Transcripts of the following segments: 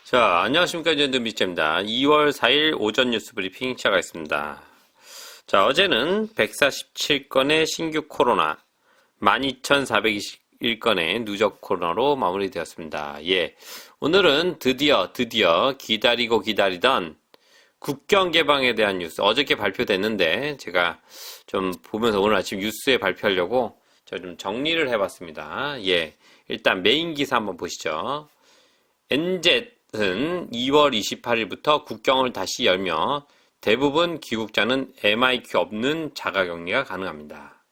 자, 안녕하십니까. 전든 미자입니다. 2월 4일 오전 뉴스 브리핑 시작하겠습니다. 자, 어제는 147건의 신규 코로나, 12,421건의 누적 코로나로 마무리되었습니다. 예. 오늘은 드디어 기다리고 기다리던 국경 개방에 대한 뉴스, 어저께 발표됐는데, 제가 좀 보면서 오늘 아침 뉴스에 발표하려고 제가 좀 정리를 해봤습니다. 예. 일단 메인 기사 한번 보시죠. NZ은 2월 28일부터 국경을 다시 열며 대부분 귀국자는 MIQ 없는 자가격리가 가능합니다.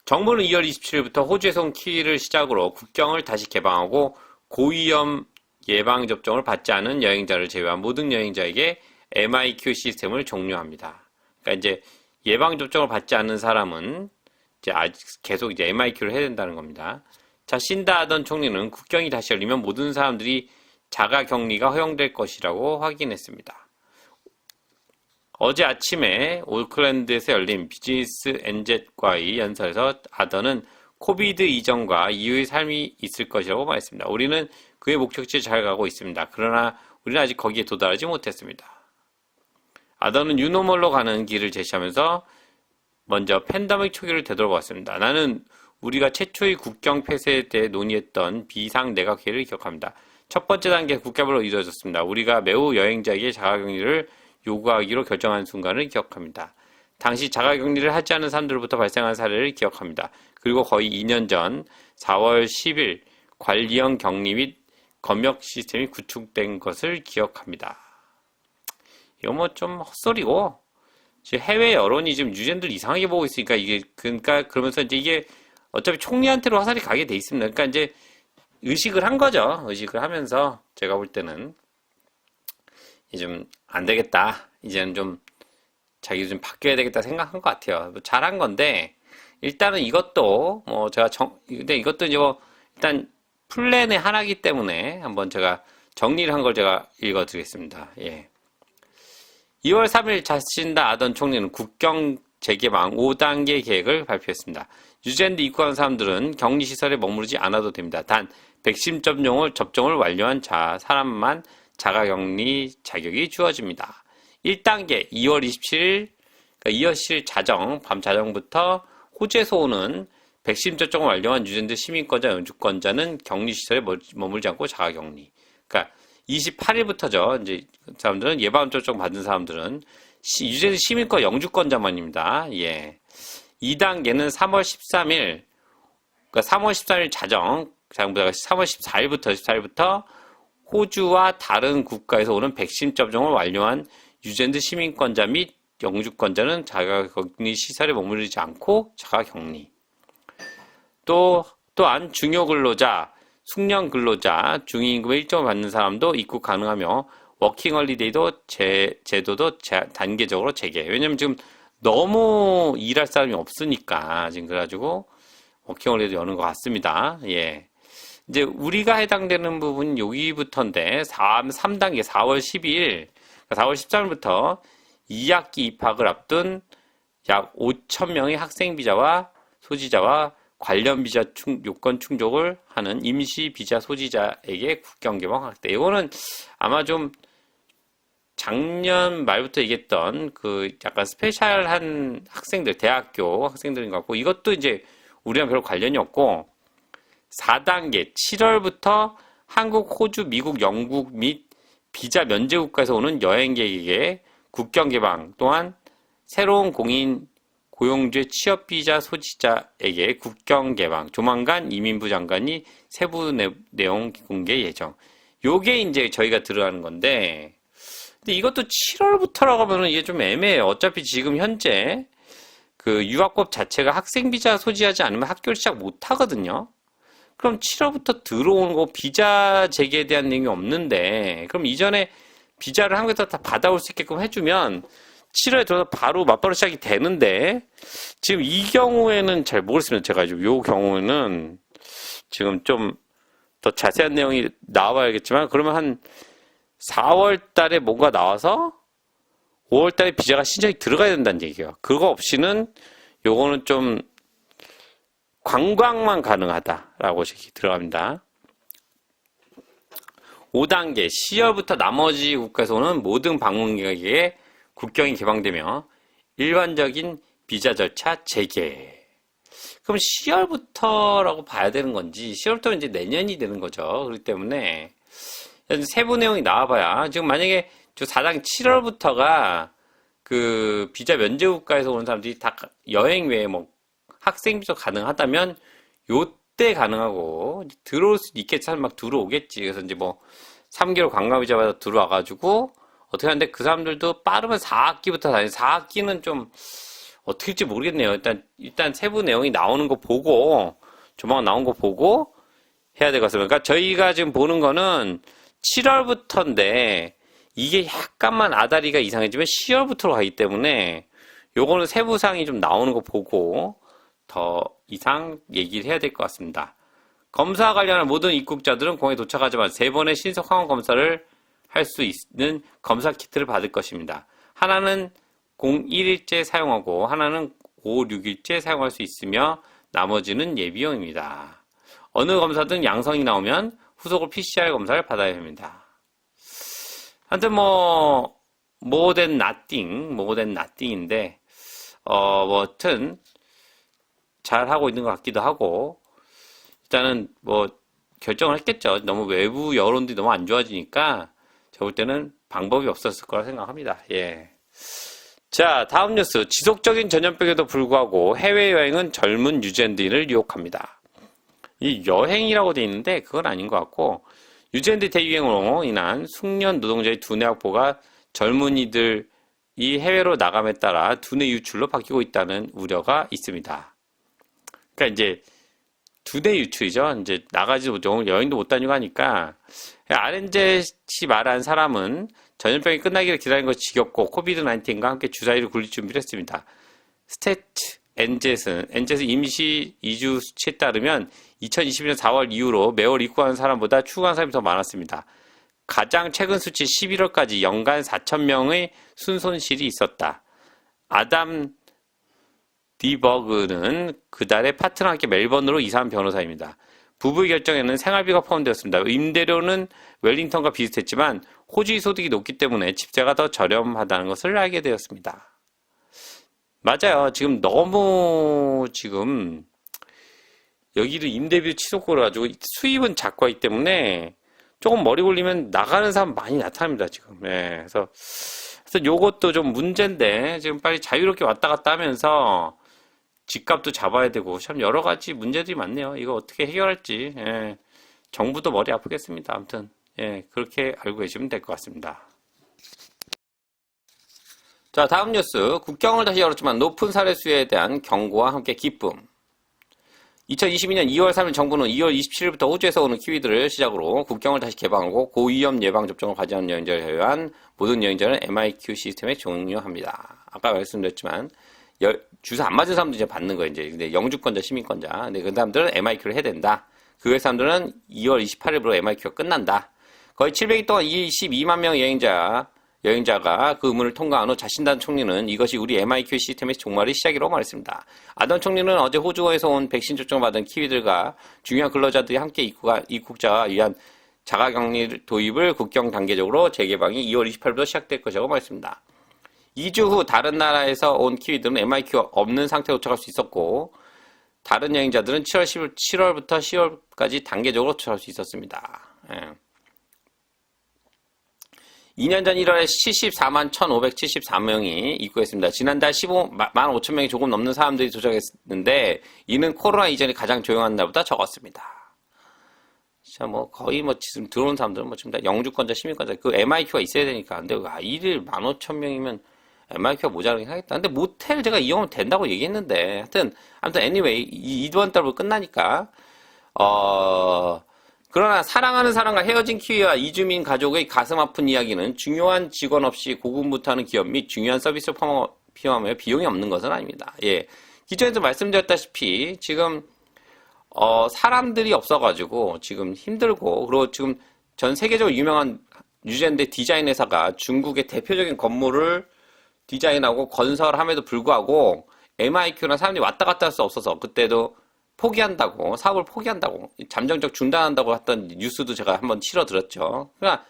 정부는 2월 27일부터 호주에서 온 키위를 시작으로 국경을 다시 개방하고 고위험 예방접종을 받지 않은 여행자를 제외한 모든 여행자에게 MIQ 시스템을 종료합니다. 그러니까 이제 예방접종을 받지 않는 사람은 이제 계속 이제 MIQ를 해야 된다는 겁니다. 자신다 하던 총리는 국경이 다시 열리면 모든 사람들이 자가격리가 허용될 것이라고 확인했습니다. 어제 아침에 오클랜드에서 열린 비즈니스 NZ과의 연설에서 아더는 코비드 이전과 이후의 삶이 있을 것이라고 말했습니다. 우리는 그의 목적지에 잘 가고 있습니다. 그러나 우리는 아직 거기에 도달하지 못했습니다. 아더는 뉴노멀로 가는 길을 제시하면서 먼저 팬데믹 초기를 되돌아보았습니다. 나는 우리가 최초의 국경 폐쇄에 대해 논의했던 비상 내각회의를 기억합니다. 첫 번째 단계 국가별로 이루어졌습니다. 우리가 매우 여행자에게 자가격리를 요구하기로 결정한 순간을 기억합니다. 당시 자가격리를 하지 않은 사람들로부터 발생한 사례를 기억합니다. 그리고 거의 2년 전 4월 10일 관리형 격리 및 검역 시스템이 구축된 것을 기억합니다. 이거 뭐 좀 헛소리고, 지금 해외 여론이 지금 유전들 이상하게 보고 있으니까 그러니까 그러면서 이제 이게 어차피 총리한테로 화살이 가게 돼 있습니다. 그러니까 이제 의식을 한 거죠. 의식을 하면서 제가 볼 때는 이제 좀 안 되겠다. 이제는 좀 자기도 좀 바뀌어야 되겠다 생각한 것 같아요. 뭐 잘한 건데 일단은 이것도 뭐 제가 근데 이것도 이제 뭐 일단 플랜의 하나이기 때문에 한번 제가 정리를 한 걸 제가 읽어드리겠습니다. 예. 2월 3일 자신다 아던 총리는 국경 재개방 5단계 계획을 발표했습니다. 뉴질랜드 입국한 사람들은 격리시설에 머무르지 않아도 됩니다. 단 백신 접종을 완료한 사람만 자가격리 자격이 주어집니다. 1단계 2월 27일 그러니까 2월 10일 밤 자정부터 호주에서 오는 백신 접종을 완료한 뉴질랜드 시민권자, 영주권자는 격리시설에 머물지 않고 자가격리. 그러니까 28일부터죠. 이제 사람들은 예방접종 받은 사람들은 뉴질랜드 시민권 영주권자만입니다. 예. 2단계는 3월 13일, 그러니까 3월 13일 자정보다 3월 14일부터 호주와 다른 국가에서 오는 백신 접종을 완료한 뉴질랜드 시민권자 및 영주권자는 자가격리 시설에 머무르지 않고 자가격리. 또한 중요 근로자, 숙련 근로자, 중위임금의 일정을 받는 사람도 입국 가능하며 워킹홀리데이도 제도도 단계적으로 재개. 왜냐면 지금 너무 일할 사람이 없으니까 지금 그래가지고 워킹홀리데이 여는 것 같습니다. 예. 이제 우리가 해당되는 부분은 여기부터인데 3단계 4월 12일, 4월 13일부터 2학기 입학을 앞둔 약 5,000명의 학생 비자와 소지자와 관련 비자 요건 충족을 하는 임시 비자 소지자에게 국경 개방 확대. 이거는 아마 좀 작년 말부터 얘기했던 그 약간 스페셜한 학생들, 대학교 학생들인 것 같고, 이것도 이제 우리랑 별로 관련이 없고, 4단계 7월부터 한국, 호주, 미국, 영국 및 비자 면제 국가에서 오는 여행객에게 국경 개방 또한 새로운 고용주의 취업 비자 소지자에게 국경 개방, 조만간 이민부 장관이 세부 내용 공개 예정. 요게 이제 저희가 들어가는 건데, 근데 이것도 7월부터라고 하면은 이게 좀 애매해요. 어차피 지금 현재 그 유학법 자체가 학생 비자 소지하지 않으면 학교를 시작 못 하거든요. 그럼 7월부터 들어오는 거 비자 재개에 대한 내용이 없는데, 그럼 이전에 비자를 한국에서 다 받아올 수 있게끔 해주면 7월에 들어서 바로 맞바로 시작이 되는데, 지금 이 경우에는 잘 모르겠습니다. 제가 지금 이 경우에는 지금 좀 더 자세한 내용이 나와야겠지만, 그러면 한 4월 달에 뭔가 나와서 5월 달에 비자가 신청이 들어가야 된다는 얘기예요. 그거 없이는 요거는 좀 관광만 가능하다라고 들어갑니다. 5단계 10월부터 나머지 국가에서 오는 모든 방문객에게 국경이 개방되며 일반적인 비자 절차 재개. 그럼 10월부터라고 봐야 되는 건지 10월부터는 이제 내년이 되는 거죠. 그렇기 때문에 세부 내용이 나와봐야 지금 만약에 4당 7월부터가 그 비자 면제 국가에서 오는 사람들이 다 여행 외에 뭐 학생 비자 가능하다면 요때 가능하고 들어올 수 있겠지. 막 들어오겠지. 그래서 이제 뭐 3개월 관광 비자 받아 들어와가지고 어떻게 하는데 그 사람들도 빠르면 4학기부터 다니. 4학기는 좀 어떻게 할지 모르겠네요. 일단 세부 내용이 나오는 거 보고 조만간 나온 거 보고 해야 될 것 같습니다. 그러니까 저희가 지금 보는 거는 7월부터인데 이게 약간만 아다리가 이상해지면 10월부터로 가기 때문에 요거는 세부사항이 좀 나오는 거 보고 더 이상 얘기를 해야 될 것 같습니다. 검사와 관련한 모든 입국자들은 공항에 도착하자마자 3번의 신속 항원 검사를 할 수 있는 검사 키트를 받을 것입니다. 하나는 01일째 사용하고 하나는 56일째 사용할 수 있으며 나머지는 예비용입니다. 어느 검사든 양성이 나오면 후속으로 PCR 검사를 받아야 합니다. 하여튼 more than nothing인데 뭐 하여튼 잘 하고 있는 것 같기도 하고 일단은 뭐 결정을 했겠죠. 너무 외부 여론들이 너무 안 좋아지니까 제가 볼 때는 방법이 없었을 거라 생각합니다. 예. 자, 다음 뉴스. 지속적인 전염병에도 불구하고 해외여행은 젊은 유전인을 유혹합니다. 이 여행이라고 돼 있는데 그건 아닌 것 같고 유전인들 대유행으로 인한 숙련 노동자의 두뇌 확보가 젊은이들이 해외로 나감에 따라 두뇌 유출로 바뀌고 있다는 우려가 있습니다. 그러니까 이제 두뇌 유출이죠. 이제 나가지도 못하고 여행도 못 다니고 하니까 아렌젯이 말한 사람은 전염병이 끝나기를 기다리는 것이 지겹고 코비드-19과 함께 주사위를 굴릴 준비를 했습니다. 스태트 엔젯은 임시 이주 수치에 따르면 2022년 4월 이후로 매월 입국하는 사람보다 출국한 사람이 더 많았습니다. 가장 최근 수치 11월까지 연간 4,000명의 순손실이 있었다. 아담 디버그는 그달에 파트너와 함께 멜번으로 이사한 변호사입니다. 부부의 결정에는 생활비가 포함되었습니다. 임대료는 웰링턴과 비슷했지만 호주의 소득이 높기 때문에 집세가 더 저렴하다는 것을 알게 되었습니다. 맞아요. 지금 여기도 임대비 취소고를 가지고 수입은 작고 하기 때문에 조금 머리 굴리면 나가는 사람 많이 나타납니다. 지금. 네, 그래서 요것도 좀 문제인데 지금 빨리 자유롭게 왔다 갔다 하면서 집값도 잡아야 되고 참 여러 가지 문제들이 많네요. 이거 어떻게 해결할지 정부도 머리 아프겠습니다. 아무튼 그렇게 알고 계시면 될 것 같습니다. 자, 다음 뉴스. 국경을 다시 열었지만 높은 사례 수에 대한 경고와 함께 기쁨. 2022년 2월 3일 정부는 2월 27일부터 호주에서 오는 키위들을 시작으로 국경을 다시 개방하고 고위험 예방접종을 가져온 여행자를 제외한 모든 여행자는 MIQ 시스템에 종료합니다. 아까 말씀드렸지만 주사 안 맞은 사람도 이제 받는 거예요. 이제 근데 영주권자, 시민권자. 근데 그 사람들은 MIQ를 해야 된다. 그 외 사람들은 2월 28일부로 MIQ가 끝난다. 거의 700일 동안 22만 명 여행자가 그 의문을 통과한 후 자신단 총리는 이것이 우리 MIQ 시스템의 종말의 시작이라고 말했습니다. 아던 총리는 어제 호주에서 온 백신 접종을 받은 키위들과 중요한 근로자들이 함께 입국자와 위한 자가격리 도입을 국경 단계적으로 재개방이 2월 28일부터 시작될 것이라고 말했습니다. 2주 후 다른 나라에서 온 키위들은 MIQ가 없는 상태로 도착할 수 있었고 다른 여행자들은 7월부터 10월까지 단계적으로 도착할 수 있었습니다. 2년 전 1월에 74만 1,574명이 입국했습니다. 지난달 15만 5천 명이 조금 넘는 사람들이 도착했는데 이는 코로나 이전에 가장 조용한 날보다 적었습니다. 자, 거의 지금 들어온 사람들은 지금 다 영주권자, 시민권자, 그 MIQ가 있어야 되니까. 근데 1일 15,000명이면 MIQ가 모자라긴 하겠다. 근데 모텔 제가 이용하면 된다고 얘기했는데. 아무튼 anyway, 이번 달부터 끝나니까. 그러나 사랑하는 사람과 헤어진 키위와 이주민 가족의 가슴 아픈 이야기는 중요한 직원 없이 고군분투하는 기업 및 중요한 서비스를 포함하며 비용이 없는 것은 아닙니다. 기존에도 말씀드렸다시피 지금 사람들이 없어가지고 지금 힘들고 그리고 지금 전 세계적으로 유명한 유전대 디자인 회사가 중국의 대표적인 건물을 디자인하고 건설함에도 불구하고 MIQ나 사람들이 왔다 갔다 할 수 없어서 그때도 포기한다고, 사업을 포기한다고, 잠정적 중단한다고 했던 뉴스도 제가 한번 실어드렸죠. 그러니까,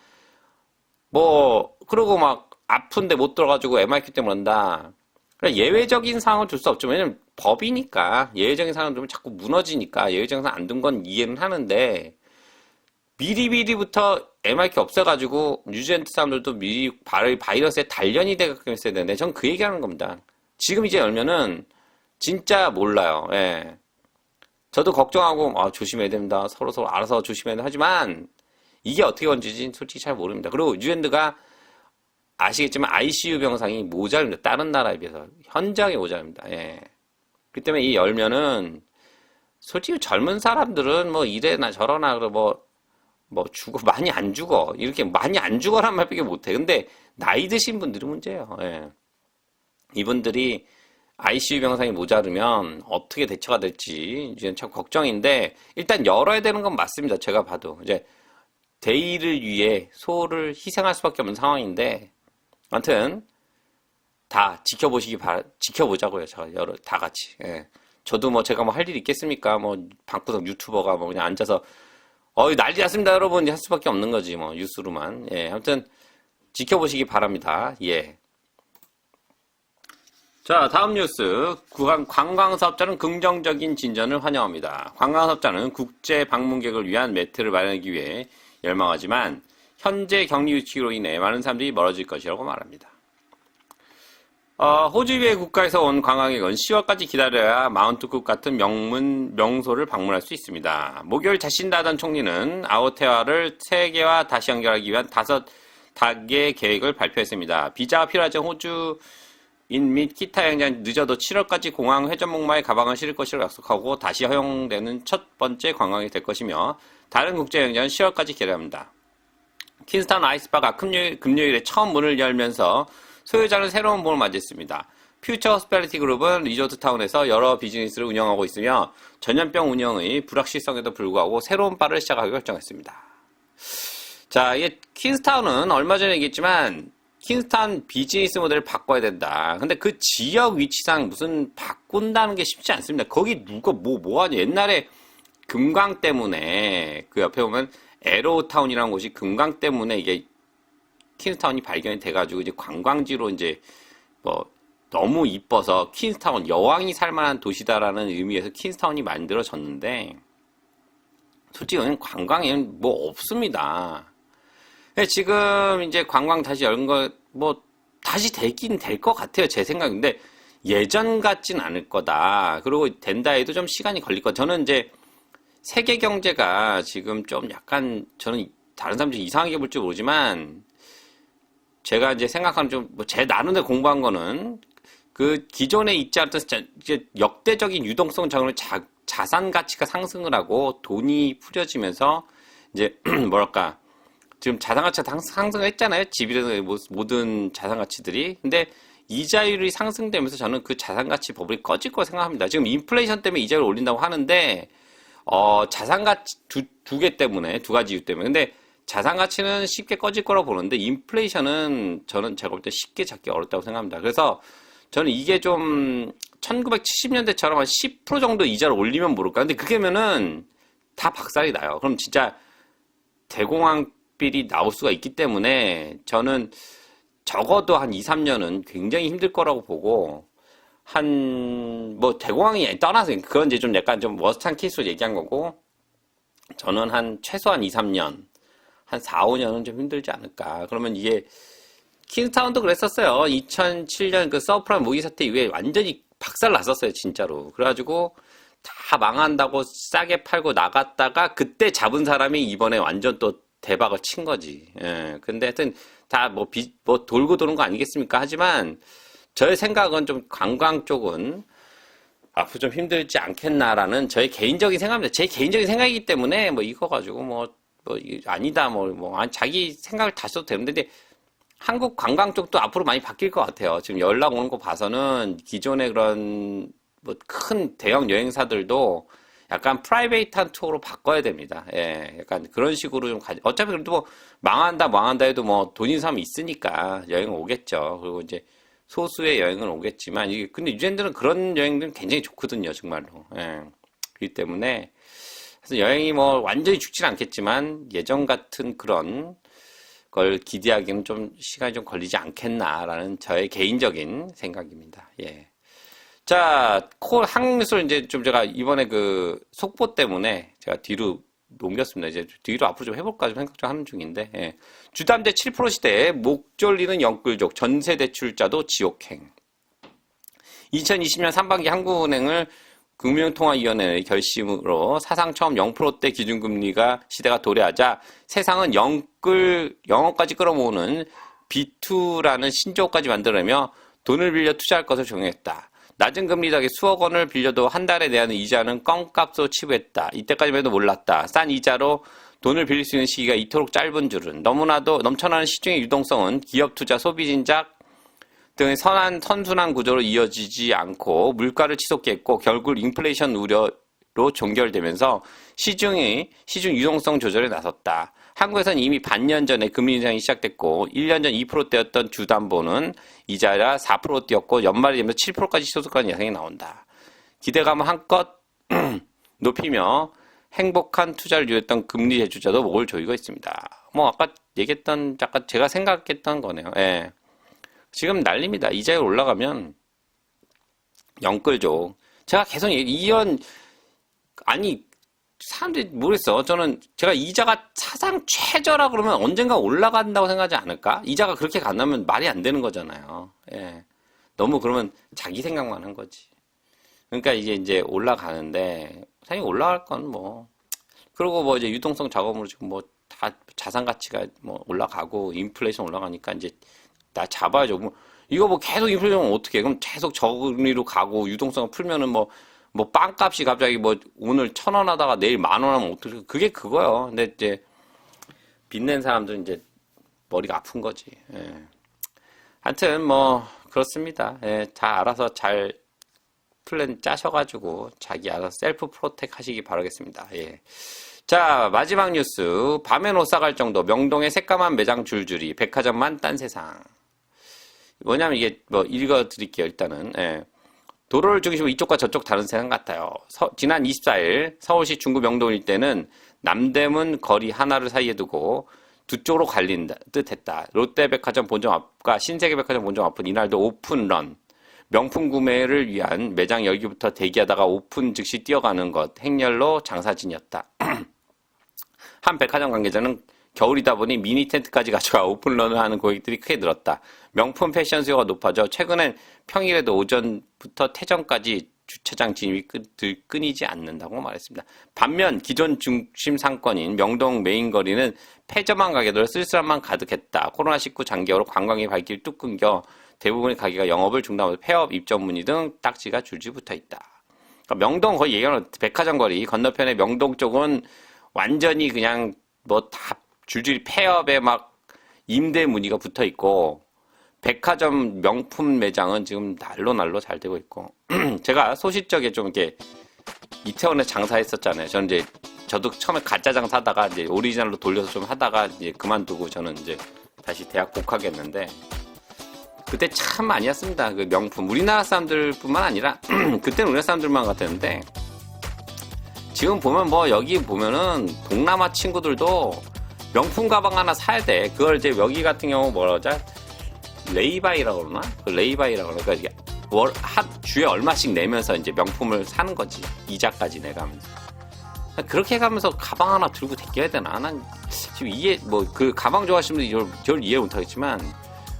그러고 막 아픈데 못 들어가지고 MIQ 때문에 온다. 그러니까 예외적인 상황을 둘 수 없죠. 왜냐면 법이니까, 예외적인 상황을 두면 자꾸 무너지니까, 예외적인 상황 안 둔 건 이해는 하는데, 미리부터 MIQ 없애가지고, 뉴질랜드 사람들도 미리 바이러스에 단련이 되게끔 했어야 되는데, 전 그 얘기하는 겁니다. 지금 이제 열면은, 진짜 몰라요. 예. 저도 걱정하고 조심해야 됩니다. 서로 알아서 조심해야 된다 하지만 이게 어떻게 건지지 솔직히 잘 모릅니다. 그리고 뉴질랜드가 아시겠지만 ICU 병상이 모자랍니다. 다른 나라에 비해서 현저하게 모자랍니다. 예. 그렇기 때문에 이 열면은 솔직히 젊은 사람들은 뭐 이래나 저러나 죽어 많이 안 죽어 이렇게 많이 안 죽어란 말밖에 못해. 근데 나이 드신 분들이 문제예요. 예. 이분들이 ICU 병상이 모자르면 어떻게 대처가 될지 이제 참 걱정인데 일단 열어야 되는 건 맞습니다. 제가 봐도 이제 대의를 위해 소를 희생할 수밖에 없는 상황인데 아무튼 다 지켜보자고요. 다 같이. 예. 저도 제가 할 일이 있겠습니까? 방구석 유튜버가 그냥 앉아서 난리 났습니다, 여러분 할 수밖에 없는 거지 뉴스로만. 예. 아무튼 지켜보시기 바랍니다. 예. 자, 다음 뉴스. 관광사업자는 긍정적인 진전을 환영합니다. 관광사업자는 국제 방문객을 위한 매트를 마련하기 위해 열망하지만 현재 격리 규칙으로 인해 많은 사람들이 멀어질 것이라고 말합니다. 호주 외 국가에서 온 관광객은 10월까지 기다려야 마운트쿡 같은 명소를 방문할 수 있습니다. 목요일 자신다 하던 총리는 아오테아를 세계와 다시 연결하기 위한 5단계 계획을 발표했습니다. 비자가 필요하지 호주 인 및 기타 여행자는 늦어도 7월까지 공항 회전목마에 가방을 실을 것이라고 약속하고 다시 허용되는 첫 번째 관광이 될 것이며 다른 국제 여행자는 10월까지 기다립니다. 퀸스타운 아이스바가 금요일에 처음 문을 열면서 소유자는 새로운 봄을 맞이했습니다. 퓨처 호스피탈리티 그룹은 리조트타운에서 여러 비즈니스를 운영하고 있으며 전염병 운영의 불확실성에도 불구하고 새로운 바를 시작하기로 결정했습니다. 자, 이게 퀸스타운은 얼마 전에 얘기했지만 퀸스타운 비즈니스 모델을 바꿔야 된다. 근데 그 지역 위치상 무슨 바꾼다는 게 쉽지 않습니다. 거기 누가 뭐하냐. 옛날에 금강 때문에 그 옆에 보면 에로우타운이라는 곳이 금강 때문에 이게 퀸스타운이 발견이 돼가지고 이제 관광지로 이제 너무 이뻐서 퀸스타운 여왕이 살만한 도시다라는 의미에서 퀸스타운이 만들어졌는데 솔직히 관광에는 없습니다. 지금 이제 관광 다시 열는 거 다시 되긴 될 것 같아요. 제 생각인데 예전 같진 않을 거다. 그리고 된다 해도 좀 시간이 걸릴 거다. 저는 이제 세계 경제가 지금 좀 약간 저는 다른 사람들이 이상하게 볼지 모르지만 제가 이제 생각하는 제 나름대로 공부한 거는 그 기존에 있지 않던 이제 역대적인 유동성 장으로 자산 가치가 상승을 하고 돈이 풀려지면서 이제 지금 자산가치가 상승을 했잖아요. 집이라든 모든 자산가치들이. 근데 이자율이 상승되면서 저는 그 자산가치 버블이 꺼질 거라고 생각합니다. 지금 인플레이션 때문에 이자율을 올린다고 하는데 자산가치 두 가지 이유 때문에. 근데 자산가치는 쉽게 꺼질 거라고 보는데 인플레이션은 제가 볼 때 쉽게 잡기 어렵다고 생각합니다. 그래서 저는 이게 좀 1970년대처럼 한 10% 정도 이자를 올리면 모를까. 근데 그게면은 다 박살이 나요. 그럼 진짜 대공황 빌이 나올 수가 있기 때문에 저는 적어도 한 2, 3년은 굉장히 힘들 거라고 보고 대공황이 떠나서 그건 이제 좀 약간 좀 워스트한 케이스로 얘기한 거고 저는 최소한 2, 3년 한 4, 5년은 좀 힘들지 않을까. 그러면 이게 퀸스타운도 그랬었어요. 2007년 그 서프라임 모기 사태 이후에 완전히 박살 났었어요. 진짜로. 그래가지고 다 망한다고 싸게 팔고 나갔다가 그때 잡은 사람이 이번에 완전 또 대박을 친 거지. 예. 근데 하여튼 다 돌고 도는 거 아니겠습니까? 하지만 저의 생각은 좀 관광 쪽은 앞으로 좀 힘들지 않겠나라는 저의 개인적인 생각입니다. 제 개인적인 생각이기 때문에 이거 가지고 아니다 자기 생각을 다시 써도 되는데 근데 한국 관광 쪽도 앞으로 많이 바뀔 것 같아요. 지금 연락 오는 거 봐서는 기존의 그런 큰 대형 여행사들도 약간 프라이베이트한 투어로 바꿔야 됩니다. 예, 약간 그런 식으로 좀 어차피 그래도 망한다 해도 돈 있는 사람이 있으니까 여행 오겠죠. 그리고 이제 소수의 여행은 오겠지만 근데 뉴질랜드는 그런 여행들은 굉장히 좋거든요, 정말로. 예. 그렇기 때문에 그래서 여행이 뭐 완전히 죽진 않겠지만 예전 같은 그런 걸 기대하기는 좀 시간이 좀 걸리지 않겠나라는 저의 개인적인 생각입니다. 예. 자, 한국 뉴스를 이제 좀 제가 이번에 그 속보 때문에 제가 뒤로 넘겼습니다. 이제 뒤로 앞으로 좀 해볼까 좀 생각 좀 하는 중인데, 예. 주담대 7% 시대에 목 졸리는 영끌족, 전세대출자도 지옥행. 2020년 상반기 한국은행을 금융통화위원회의 결심으로 사상 처음 0%대 기준금리가 시대가 도래하자 세상은 영어까지 끌어모으는 B2라는 신조어까지 만들어내며 돈을 빌려 투자할 것을 종용했다. 낮은 금리 덕에 수억 원을 빌려도 한 달에 내야 하는 이자는 껌값으로 치부했다. 이때까지만 해도 몰랐다. 싼 이자로 돈을 빌릴 수 있는 시기가 이토록 짧은 줄은. 너무나도 넘쳐나는 시중의 유동성은 기업 투자, 소비 진작 등의 선순환 구조로 이어지지 않고 물가를 치솟게 했고 결국 인플레이션 우려로 종결되면서 시중 유동성 조절에 나섰다. 한국에서는 이미 반년 전에 금리 인상이 시작됐고 1년 전 2%대였던 주담보는 이자가 4% 뛰었고 연말이 되면서 7%까지 치솟을 예상이 나온다. 기대감을 한껏 높이며 행복한 투자를 유도했던 금리 대출자도 목을 조이고 있습니다. 뭐 아까 얘기했던 약간 제가 생각했던 거네요. 예. 지금 난립니다. 이자율 올라가면 영끌족. 제가 계속 사람들이 모르겠어. 저는 제가 이자가 사상 최저라 그러면 언젠가 올라간다고 생각하지 않을까? 이자가 그렇게 간다면 말이 안 되는 거잖아요. 예. 너무 그러면 자기 생각만 한 거지. 그러니까 이제 올라가는데 당연히 올라갈 건 뭐 그리고 뭐 이제 유동성 작업으로 지금 뭐 다 자산 가치가 뭐 올라가고 인플레이션 올라가니까 이제 나 잡아야죠. 뭐 이거 뭐 계속 인플레이션 어떻게 해? 그럼 계속 저금리로 가고 유동성을 풀면은 뭐 빵값이 갑자기 뭐 오늘 1,000원 하다가 내일 10,000원 하면 어떻게 그게 그거요. 근데 이제 빚낸 사람들은 이제 머리가 아픈 거지. 예. 하여튼 뭐 그렇습니다. 예. 다 알아서 잘 플랜 짜셔가지고 자기 알아서 셀프 프로텍 하시기 바라겠습니다. 예. 자, 마지막 뉴스. 밤에 못 사갈 정도 명동의 새까만 매장 줄줄이 백화점만 딴 세상. 뭐냐면 이게 뭐 읽어드릴게요. 일단은. 예. 도로를 중심으로 이쪽과 저쪽 다른 세상 같아요. 지난 24일 서울시 중구 명동 일대는 남대문 거리 하나를 사이에 두고 두 쪽으로 갈린 듯 했다. 롯데백화점 본점 앞과 신세계백화점 본점 앞은 이날도 오픈런. 명품 구매를 위한 매장 열기부터 대기하다가 오픈 즉시 뛰어가는 것. 행렬로 장사진이었다. 한 백화점 관계자는 겨울이다 보니 미니 텐트까지 가져가 오픈런을 하는 고객들이 크게 늘었다. 명품 패션 수요가 높아져 최근엔 평일에도 오전부터 퇴전까지 주차장 진입이 끊이지 않는다고 말했습니다. 반면 기존 중심 상권인 명동 메인 거리는 폐점한 가게들 쓸쓸함만 가득했다. 코로나19 장기화로 관광의 발길이 뚝 끊겨 대부분의 가게가 영업을 중단하면서 폐업, 입점 문의 등 딱지가 줄줄 붙어있다. 그러니까 명동 거의 얘기하는 백화점 거리 건너편의 명동 쪽은 완전히 그냥 뭐 다 줄줄이 폐업에 막 임대 문의가 붙어 있고 백화점 명품 매장은 지금 날로 잘 되고 있고 제가 소시적에 좀 이렇게 이태원에 장사했었잖아요. 저도 처음에 가짜 장사하다가 이제 오리지널로 돌려서 좀 하다가 이제 그만두고 저는 이제 다시 대학 복학했는데 그때 참 많이 왔습니다. 그 명품 우리나라 사람들뿐만 아니라 그때는 우리나라 사람들만 같았는데 지금 보면 뭐 여기 보면은 동남아 친구들도 명품 가방 하나 사야 돼. 그걸 이제 여기 같은 경우 뭐라 그러자? 레이바이라고 그러나? 그 레이바이라고 그러나? 그러니까 이게 주에 얼마씩 내면서 이제 명품을 사는 거지. 이자까지 내가면서. 그렇게 가면서 가방 하나 들고 다녀야 되나? 난 지금 그 가방 좋아하시는 분들이 저를 이해 못하겠지만,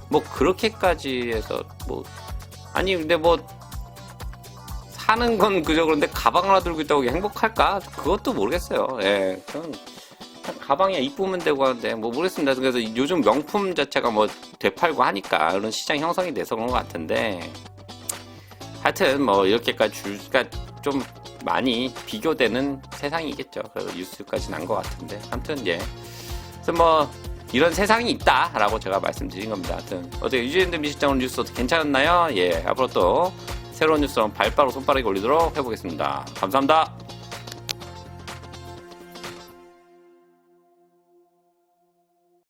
뭐 그렇게까지 해서 아니, 근데 사는 건 그저 그런데 가방 하나 들고 있다고 행복할까? 그것도 모르겠어요. 예. 그냥 가방이 이쁘면 되고 하는데 모르겠습니다. 그래서 요즘 명품 자체가 되팔고 하니까 그런 시장 형성이 돼서 그런 것 같은데 하여튼 이렇게까지 줄가 좀 많이 비교되는 세상이겠죠. 그래서 뉴스까지 난 것 같은데 아무튼 그래서 이런 세상이 있다라고 제가 말씀드린 겁니다. 하여튼 어떻게 유지랜드 미실장 오늘 뉴스 어떻게 괜찮았나요? 예, 앞으로 또 새로운 뉴스로 발빠르고 손빠르게 올리도록 해보겠습니다. 감사합니다.